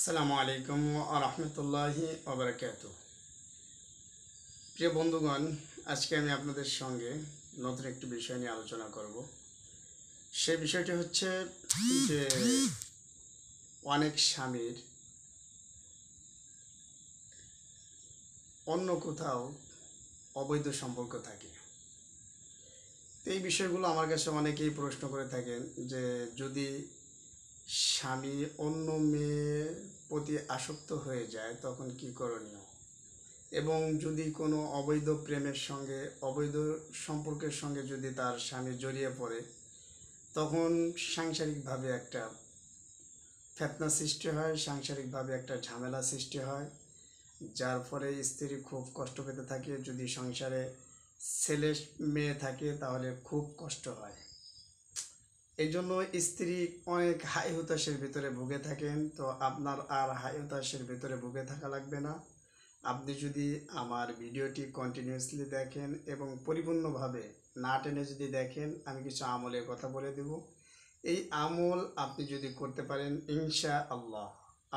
আসসালামু আলাইকুম ওয়া রাহমাতুল্লাহি ওয়া বারাকাতুহু। প্রিয় বন্ধুগণ, আজকে আমি আপনাদের সঙ্গে নতুন একটি বিষয় নিয়ে আলোচনা করব। সেই বিষয়টি হচ্ছে যে অনেক স্বামীর অন্য কোথাও অবৈধ সম্পর্ক থাকে। তো এই বিষয়গুলো আমার কাছে অনেকেই প্রশ্ন করে থাকেন যে যদি স্বামী অন্য মেয়ের প্রতি আসক্ত হয়ে যায় তখন কি করণীয়, এবং যদি কোনো অবৈধ প্রেমের সঙ্গে অবৈধ সম্পর্কের সঙ্গে যদি তার স্বামী জড়িয়ে পড়ে তখন সাংসারিকভাবে একটা ফেতনা সৃষ্টি হয়, সাংসারিকভাবে একটা ঝামেলা সৃষ্টি হয়, যার ফলে স্ত্রী খুব কষ্ট পেতে থাকে। যদি সংসারে ছেলে মেয়ে থাকে তাহলে খুব কষ্ট হয়। এই জন্য স্ত্রী অনেক হাই হতাশের ভিতরে ভুগে থাকেন। তো আপনার আর হাই হতাশের ভিতরে ভুগে থাকা লাগবে না। আপনি যদি আমার ভিডিওটি কন্টিনিউয়াসলি দেখেন এবং পরিপূর্ণভাবে না টেনে যদি দেখেন, আমি কিছু আমলের কথা বলে দেব। এই আমল আপনি যদি করতে পারেন, ইনশাআল্লাহ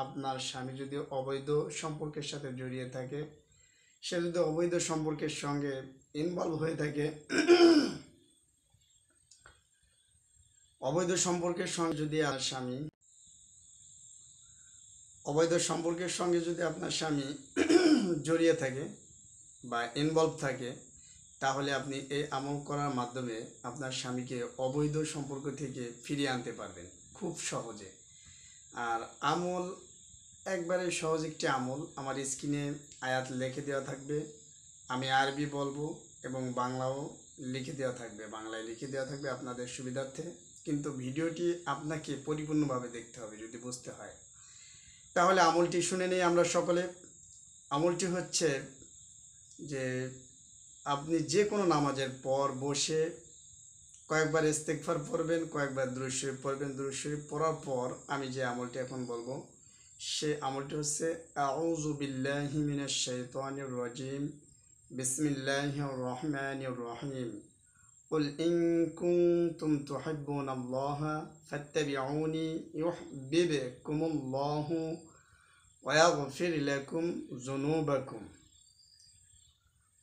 আপনার স্বামী যদি অবৈধ সম্পর্কের সাথে জড়িয়ে থাকে, সে যদি অবৈধ সম্পর্কের সঙ্গে ইনভলভ হয়ে থাকে, অবৈধ সম্পর্কের সঙ্গে যদি আর স্বামী অবৈধ সম্পর্কের সঙ্গে যদি আপনার স্বামী জড়িয়ে থাকে বা ইনভলভ থাকে, তাহলে আপনি এই আমল করার মাধ্যমে আপনার স্বামীকে অবৈধ সম্পর্ক থেকে ফিরিয়ে আনতে পারবেন খুব সহজে। আর আমল একবারে সহজ একটি আমল, আমার স্ক্রিনে আয়াত লিখে দেওয়া থাকবে, আমি আরবি বলবো এবং বাংলাও লিখে দেওয়া থাকবে, বাংলায় লিখে দেওয়া থাকবে আপনাদের সুবিধার্থে। কিন্তু ভিডিওটি আপনাকে পরিপূর্ণভাবে দেখতে হবে যদি বুঝতে হয়। তাহলে আমলটি শুনে নেই আমরা সকলে। আমলটি হচ্ছে যে আপনি যে কোনো নামাজের পর বসে কয়েকবার ইস্তেগফার পড়বেন, কয়েকবার দুরূদ শরীফ পড়বেন। দুরূদ শরীফ পড়ার পর আমি যে আমলটি এখন বলবো সে আমলটি হচ্ছে আউযু বিল্লাহি মিনাশ শাইতানির রাজিম, বিসমিল্লাহির রহমানির রহিম, কুল ইন কুনতুম তুহিব্বুনাল্লাহা ফাত্তাবিউনি ইউহিব্বুকুমুল্লাহু ওয়া ইয়াগফির লাকুম যুনুবাকুম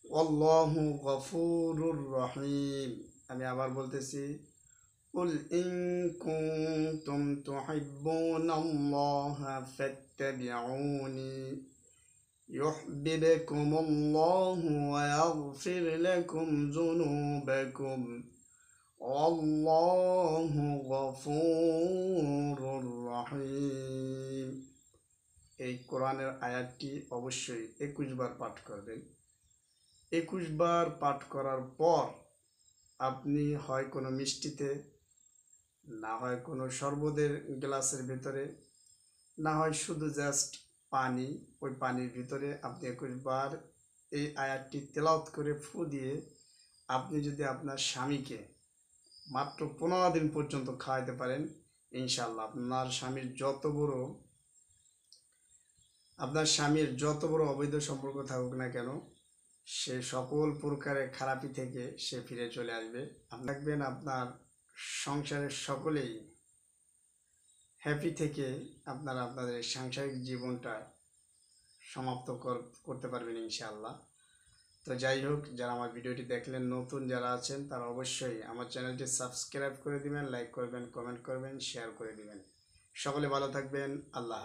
ওয়াল্লাহু গফুরুর রহিম। আমি আবার বলতেছি, কুল ইন কুনতুম তুহিব্বুনাল্লাহা ফাত্তাবিউনি ইউহিব্বুকুমুল্লাহু ওয়া ইয়াগফির লাকুম যুনুবাকুম ওয়াল্লাহু গফুরুর রহিম। এই কোরআনের আয়াতটি অবশ্যই 21 বার পাঠ করবেন। 21 বার পাঠ করার পর আপনি হয় কোনো মিষ্টিতে, না হয় কোনো শরবতের গ্লাসের ভিতরে, না হয় শুধু জাস্ট পানি, ওই পানির ভিতরে আপনি 21 বার এই আয়াতটি তেলাওয়াত করে ফু দিয়ে আপনি যদি আপনার স্বামীকে মাত্র 15 দিন পর্যন্ত খাওয়াইতে পারেন, ইনশাআল্লাহ আপনার স্বামীর যত বড় অবৈধ সম্পর্ক থাকুক না কেন, সে সকল প্রকারের খারাপি থেকে সে ফিরে চলে আসবে। দেখবেন আপনার সংসারের সকলেই হ্যাপি থেকে আপনারা আপনাদের সাংসারিক জীবনটা সমাপ্ত করতে পারবেন ইনশাআল্লাহ। তো যাই হোক, যারা আমার ভিডিওটি দেখলেন, নতুন যারা আছেন তারা অবশ্যই আমার চ্যানেলটি সাবস্ক্রাইব করে দিবেন, লাইক করবেন, কমেন্ট করবেন, শেয়ার করে দিবেন। সকলে ভালো থাকবেন। আল্লাহ।